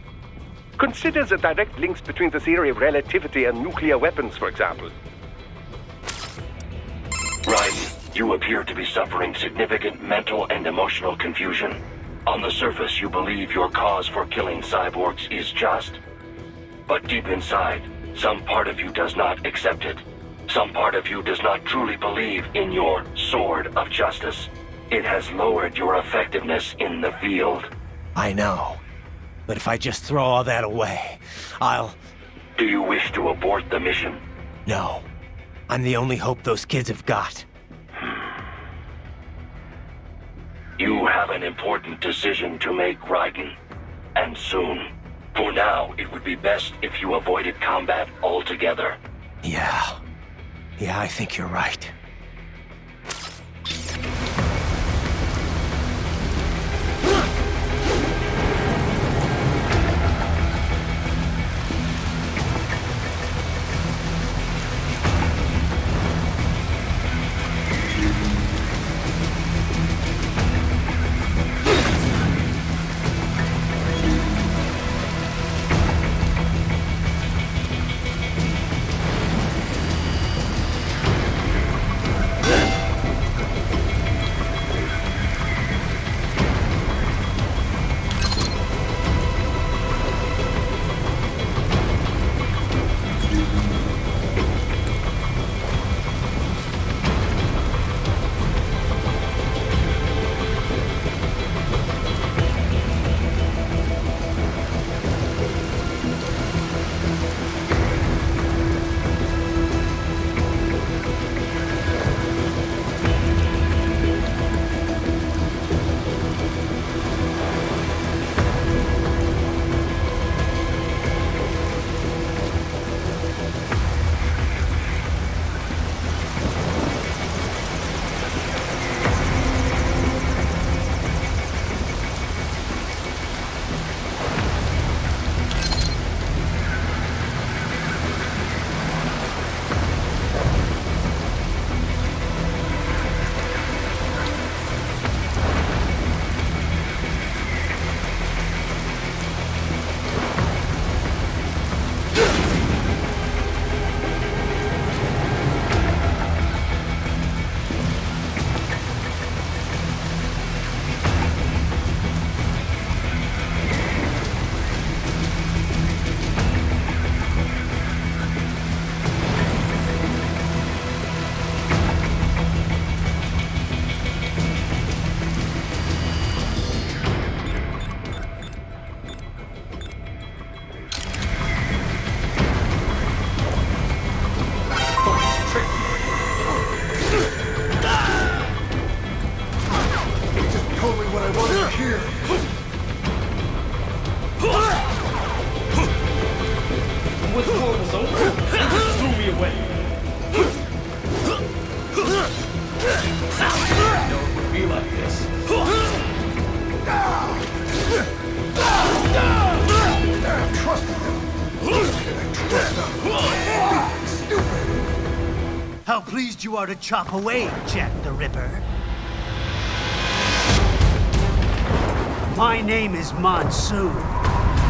G: Consider the direct links between the theory of relativity and nuclear weapons, for example.
E: Right. You appear to be suffering significant mental and emotional confusion. On the surface, you believe your cause for killing cyborgs is just. But deep inside, some part of you does not accept it. Some part of you does not truly believe in your sword of justice. It has lowered your effectiveness in the field.
C: I know. But if I just throw all that away, I'll...
E: Do you wish to abort the mission?
C: No. I'm the only hope those kids have got.
E: You have an important decision to make, Raiden. And soon. For now, it would be best if you avoided combat altogether.
C: Yeah, I think you're right.
L: How pleased you are to chop away, Jack the Ripper. My name is Monsoon,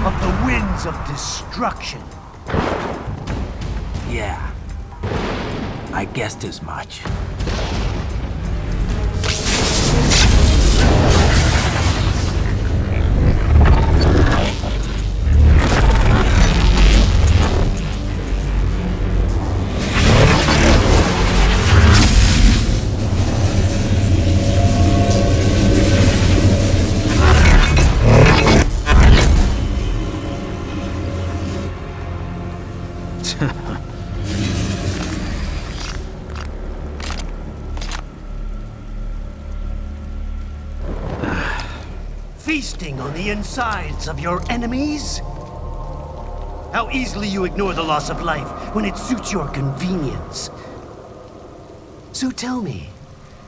L: of the Winds of Destruction. Yeah, I guessed as much. feasting on the insides of your enemies? How easily you ignore the loss of life when it suits your convenience. So tell me,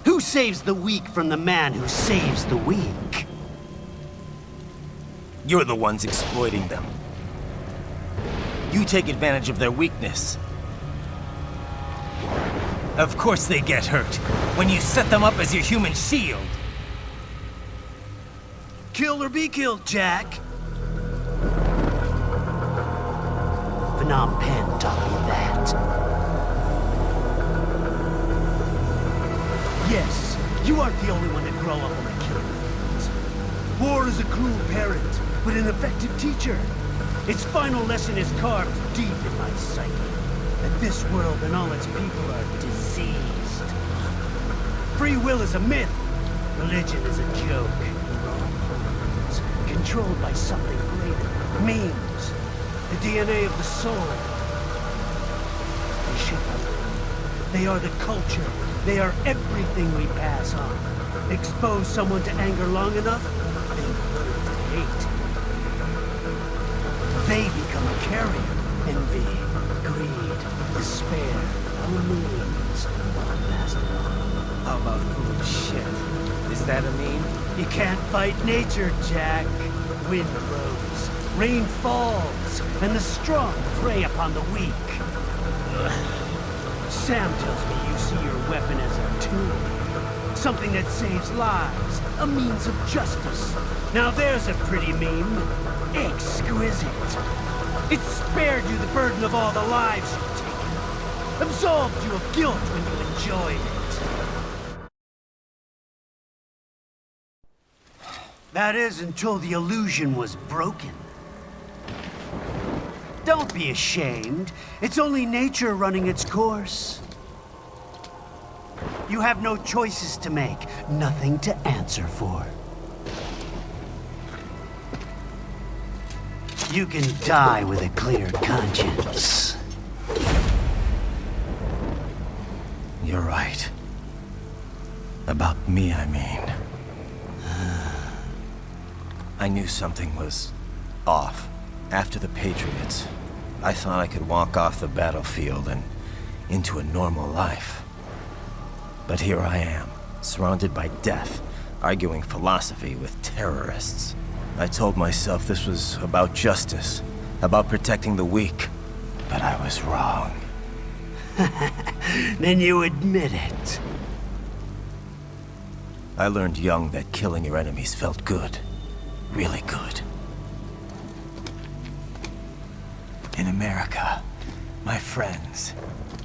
L: who saves the weak from the man who saves the weak?
C: You're the ones exploiting them. You take advantage of their weakness. Of course they get hurt when you set them up as your human shield.
L: Kill or be killed, Jack. Phnom Penh taught me that. Yes, you aren't the only one to grow up on the killing fields. War is a cruel parent, but an effective teacher. Its final lesson is carved deep in my psyche. That this world and all its people are diseased. Free will is a myth. Religion is a joke. We're all pawns, controlled by something greater. MEMES. The DNA of the soul. They shape us. They are the culture. They are everything we pass on. Expose someone to anger long enough, they learn to hate. They become a carrier. Envy, greed, despair, our memes, all passed along.
C: How about food shit? Is that a meme?
L: You can't fight nature, Jack. Wind blows, rain falls, and the strong prey upon the weak. Sam tells me you see your weapon as a tool. Something that saves lives, a means of justice. Now there's a pretty meme. Exquisite. It spared you the burden of all the lives you've taken. Absolved you of guilt when you enjoyed it. That is until the illusion was broken. Don't be ashamed. It's only nature running its course. You have no choices to make, nothing to answer for. You can die with a clear conscience.
C: You're right. About me, I mean. I knew something was off. After the Patriots, I thought I could walk off the battlefield and into a normal life. But here I am, surrounded by death, arguing philosophy with terrorists. I told myself this was about justice, about protecting the weak. But I was wrong.
L: Then you admit it.
C: I learned young that killing your enemies felt good. Really good. In America, my friends,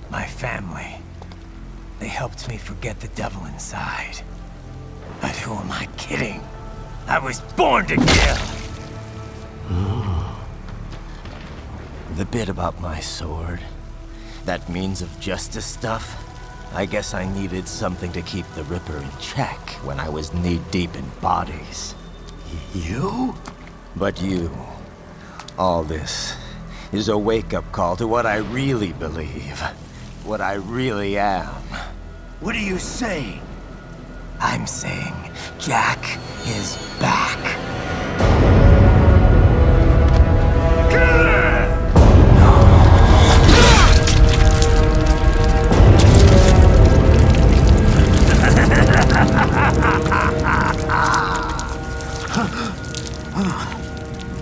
C: my family, they helped me forget the devil inside. But who am I kidding? I was born to kill! The bit about my sword, that means of justice stuff, I guess I needed something to keep the Ripper in check when I was knee-deep in bodies.
L: You?
C: But you, all this, is a wake-up call to what I really believe. What I really am.
L: What are you saying?
C: I'm saying Jack is back.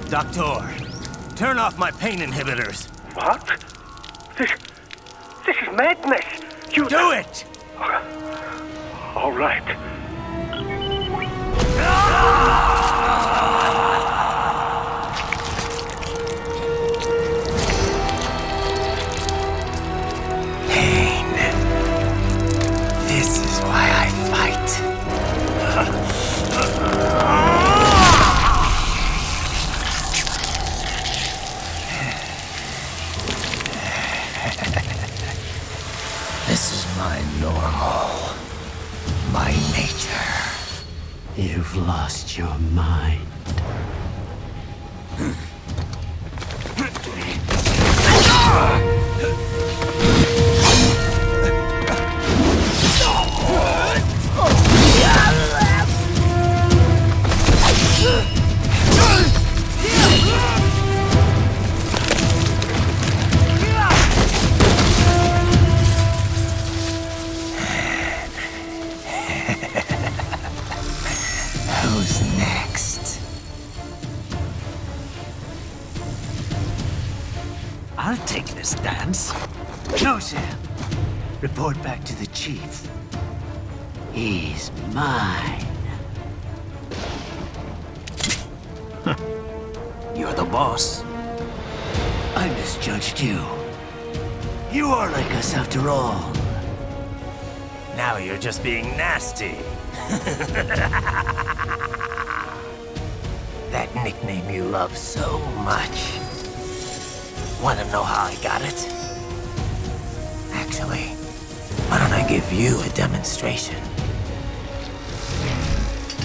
C: Doctor, turn off my pain inhibitors.
G: What? This is madness. You
C: do it!
G: All right.
C: Pain. This is why I fight. This is my normal. My nature.
L: You've lost your mind. Report back to the chief. He's mine.
H: You're the boss.
L: I misjudged you. You are like us after all.
C: Now you're just being nasty. That nickname you love so much. Want to know how I got it? Actually, why don't I give you a demonstration?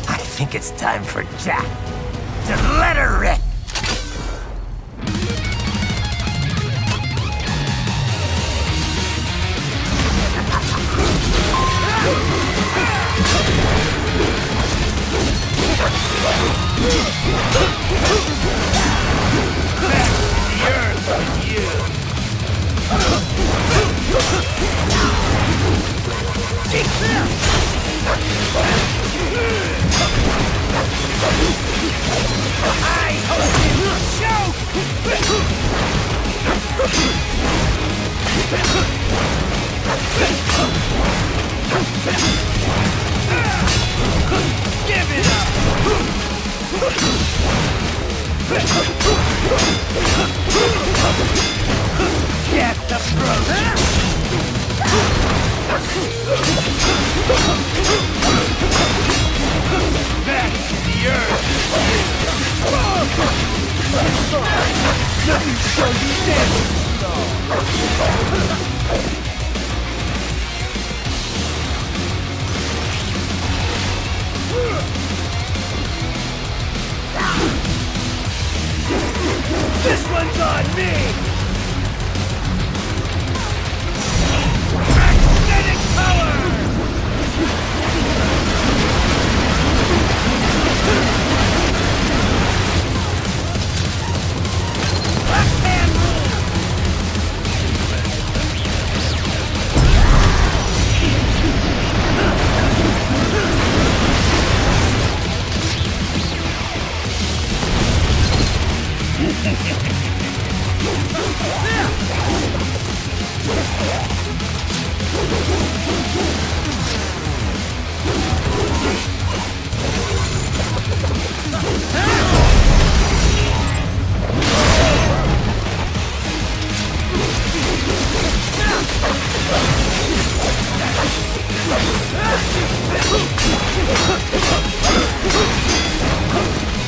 C: I think it's time for Jack to let her rip.
L: Get the throat! Back to the earth! Let me show you this! This one's on me! Aesthetic power! Left hand rule!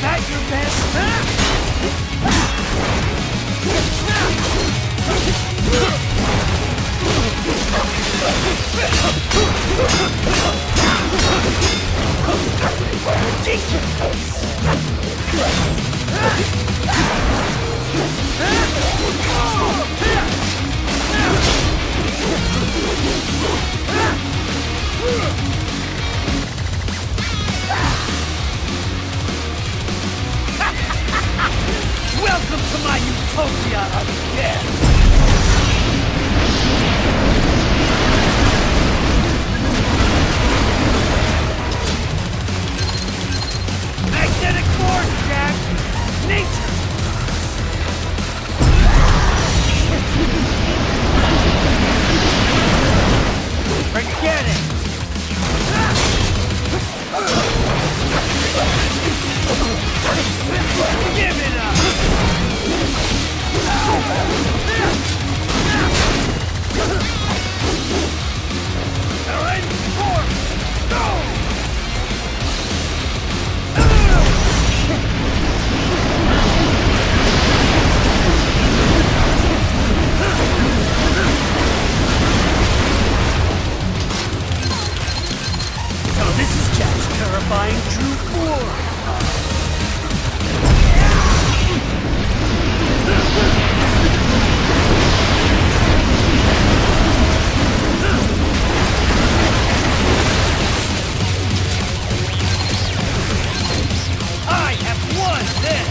L: That your best? Welcome to my utopia of death! Magnetic force, Jack! Nature! Forget it! Give it up! Current force! Go! So this is Jack's terrifying true form! I have won this!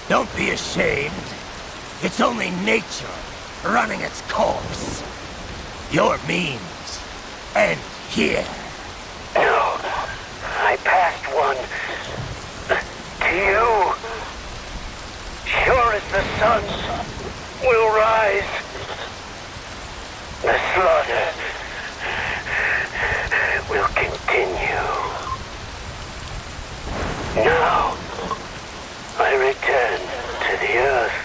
C: Don't be ashamed. It's only nature running its course. Your memes end here.
K: No, I passed one to you. Sure as the sun will rise, the slaughter will continue. Now, I return to the earth.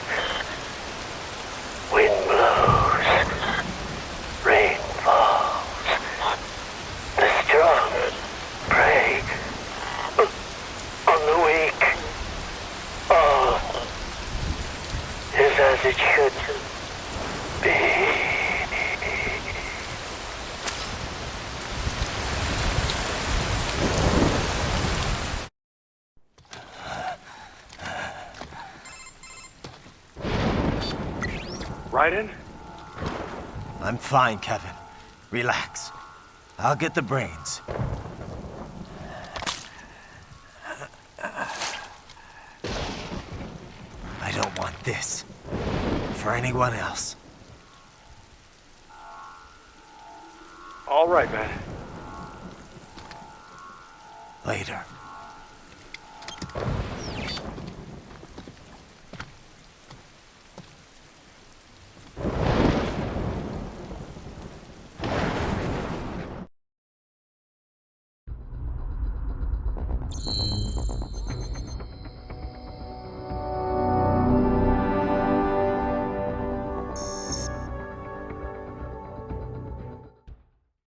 K: Wind blows, rain falls. The strong prey on the weak. All is as it should be.
G: Raiden?
C: I'm fine, Kevin. Relax. I'll get the brains. I don't want this for anyone else.
G: All right, man.
C: Later.